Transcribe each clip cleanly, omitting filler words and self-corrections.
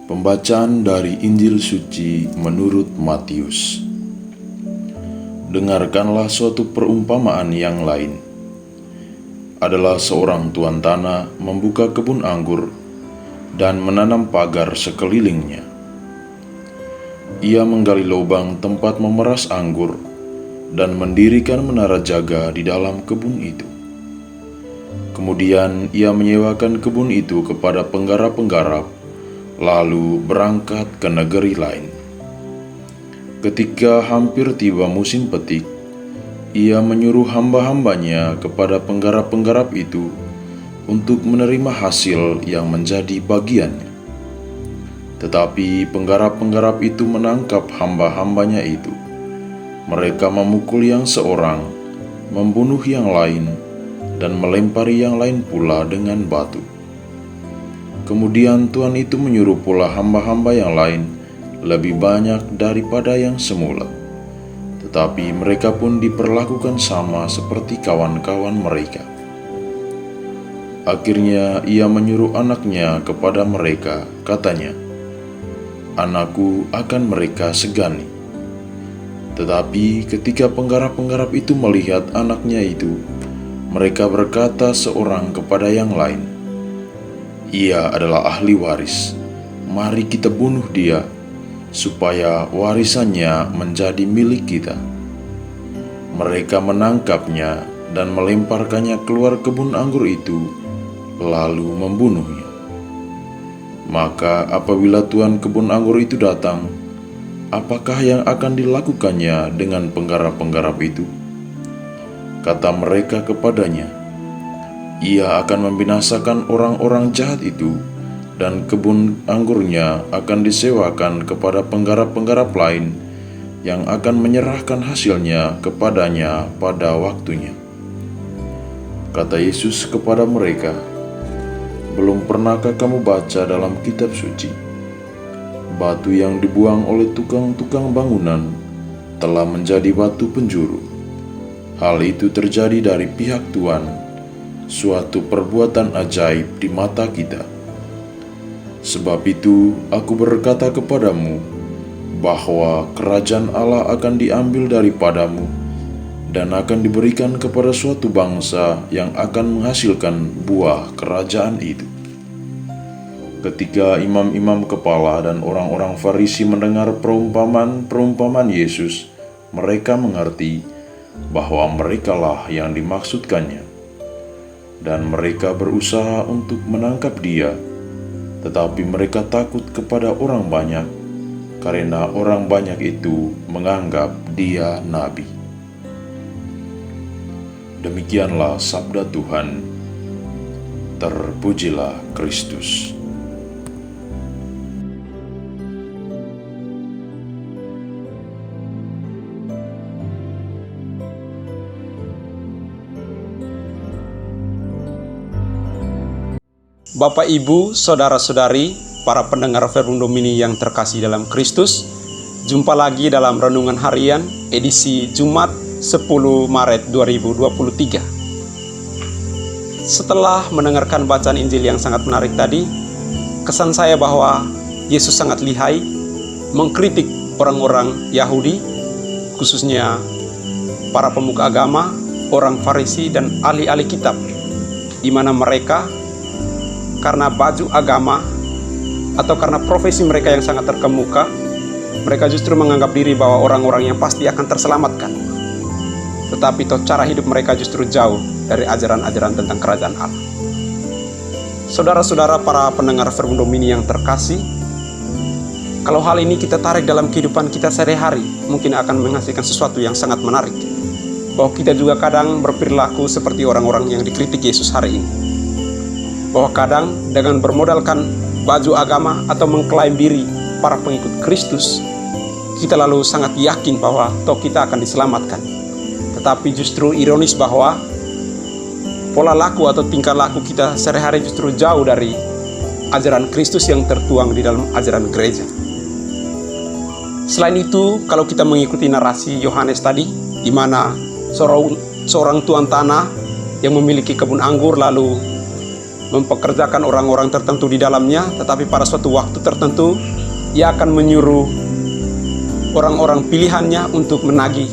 Pembacaan dari Injil Suci menurut Matius. Dengarkanlah suatu perumpamaan yang lain. Adalah seorang tuan tanah membuka kebun anggur dan menanam pagar sekelilingnya. Ia menggali lubang tempat memeras anggur dan mendirikan menara jaga di dalam kebun itu. Kemudian ia menyewakan kebun itu kepada penggarap-penggarap, lalu berangkat ke negeri lain. Ketika hampir tiba musim petik, ia menyuruh hamba-hambanya kepada penggarap-penggarap itu untuk menerima hasil yang menjadi bagiannya. Tetapi penggarap-penggarap itu menangkap hamba-hambanya itu. Mereka memukul yang seorang, membunuh yang lain, dan melempari yang lain pula dengan batu. Kemudian Tuhan itu menyuruh pula hamba-hamba yang lain lebih banyak daripada yang semula. Tetapi mereka pun diperlakukan sama seperti kawan-kawan mereka. Akhirnya ia menyuruh anaknya kepada mereka, katanya, "Anakku akan mereka segani." Tetapi ketika penggarap-penggarap itu melihat anaknya itu, mereka berkata seorang kepada yang lain, "Ia adalah ahli waris. Mari kita bunuh dia, supaya warisannya menjadi milik kita." Mereka menangkapnya dan melemparkannya keluar kebun anggur itu, lalu membunuhnya. Maka apabila tuan kebun anggur itu datang, apakah yang akan dilakukannya dengan penggarap-penggarap itu? Kata mereka kepadanya, "Ia akan membinasakan orang-orang jahat itu, dan kebun anggurnya akan disewakan kepada penggarap-penggarap lain yang akan menyerahkan hasilnya kepadanya pada waktunya." Kata Yesus kepada mereka, "Belum pernahkah kamu baca dalam kitab suci? Batu yang dibuang oleh tukang-tukang bangunan telah menjadi batu penjuru. Hal itu terjadi dari pihak Tuhan, suatu perbuatan ajaib di mata kita. Sebab itu aku berkata kepadamu bahwa kerajaan Allah akan diambil daripadamu dan akan diberikan kepada suatu bangsa yang akan menghasilkan buah kerajaan itu." Ketika imam-imam kepala dan orang-orang Farisi mendengar perumpamaan Yesus, mereka mengerti bahwa merekalah yang dimaksudkannya. Dan mereka berusaha untuk menangkap dia, tetapi mereka takut kepada orang banyak, karena orang banyak itu menganggap dia nabi. Demikianlah sabda Tuhan. Terpujilah Kristus. Bapak, Ibu, Saudara-saudari, para pendengar Verbum Domini yang terkasih dalam Kristus, jumpa lagi dalam Renungan Harian edisi Jumat 10 Maret 2023. Setelah mendengarkan bacaan Injil yang sangat menarik tadi, kesan saya bahwa Yesus sangat lihai mengkritik orang-orang Yahudi, khususnya para pemuka agama, orang Farisi, dan ahli-ahli kitab, di mana mereka karena baju agama atau karena profesi mereka yang sangat terkemuka, mereka justru menganggap diri bahwa orang-orang yang pasti akan terselamatkan. Tetapi cara hidup mereka justru jauh dari ajaran-ajaran tentang kerajaan Allah. Saudara-saudara para pendengar Verbum Domini yang terkasih, kalau hal ini kita tarik dalam kehidupan kita sehari-hari, mungkin akan menghasilkan sesuatu yang sangat menarik. Bahwa kita juga kadang berperilaku seperti orang-orang yang dikritik Yesus hari ini. Bahwa kadang dengan bermodalkan baju agama atau mengklaim diri para pengikut Kristus, kita lalu sangat yakin bahwa kita akan diselamatkan. Tetapi justru ironis bahwa pola laku atau tingkah laku kita sehari-hari justru jauh dari ajaran Kristus yang tertuang di dalam ajaran gereja. Selain itu, kalau kita mengikuti narasi Yohanes tadi, di mana seorang tuan tanah yang memiliki kebun anggur lalu mempekerjakan orang-orang tertentu di dalamnya, tetapi pada suatu waktu tertentu Ia akan menyuruh orang-orang pilihannya untuk menagih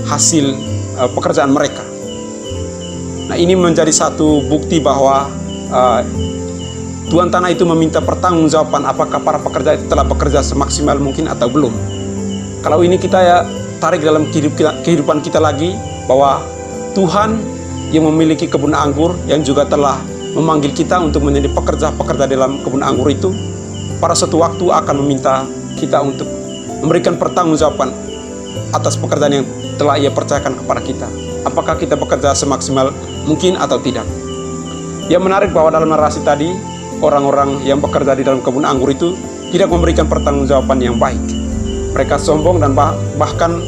hasil pekerjaan mereka. Nah, ini menjadi satu bukti bahwa Tuan Tanah itu meminta pertanggungjawaban apakah para pekerja itu telah bekerja semaksimal mungkin atau belum. Kalau ini kita tarik dalam kehidupan kita lagi, bahwa Tuhan yang memiliki kebun anggur, yang juga telah memanggil kita untuk menjadi pekerja-pekerja dalam kebun anggur itu, pada suatu waktu akan meminta kita untuk memberikan pertanggungjawaban atas pekerjaan yang telah Ia percayakan kepada kita. Apakah kita bekerja semaksimal mungkin atau tidak. Yang menarik bahwa dalam narasi tadi, orang-orang yang bekerja di dalam kebun anggur itu tidak memberikan pertanggungjawaban yang baik. Mereka sombong dan bahkan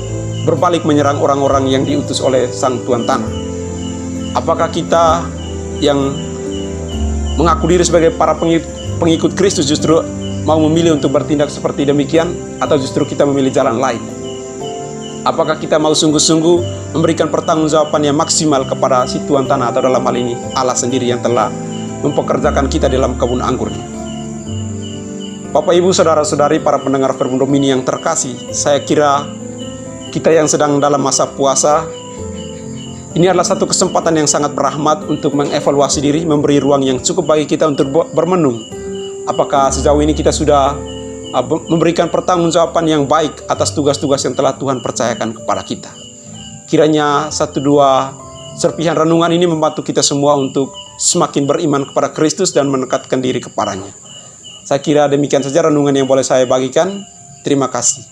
berbalik menyerang orang-orang yang diutus oleh Sang Tuan Tanah. Apakah kita yang mengaku diri sebagai para pengikut Kristus justru mau memilih untuk bertindak seperti demikian, atau justru kita memilih jalan lain? Apakah kita mau sungguh-sungguh memberikan pertanggungjawaban yang maksimal kepada si Tuan Tanah, atau dalam hal ini Allah sendiri yang telah mempekerjakan kita dalam kebun anggurnya? Bapak, Ibu, Saudara-saudari, para pendengar Firman Domini yang terkasih, saya kira kita yang sedang dalam masa puasa, ini adalah satu kesempatan yang sangat berahmat untuk mengevaluasi diri, memberi ruang yang cukup bagi kita untuk bermenung. Apakah sejauh ini kita sudah memberikan pertanggungjawaban yang baik atas tugas-tugas yang telah Tuhan percayakan kepada kita? Kiranya 1-2 serpihan renungan ini membantu kita semua untuk semakin beriman kepada Kristus dan mendekatkan diri kepadanya. Saya kira demikian saja renungan yang boleh saya bagikan. Terima kasih.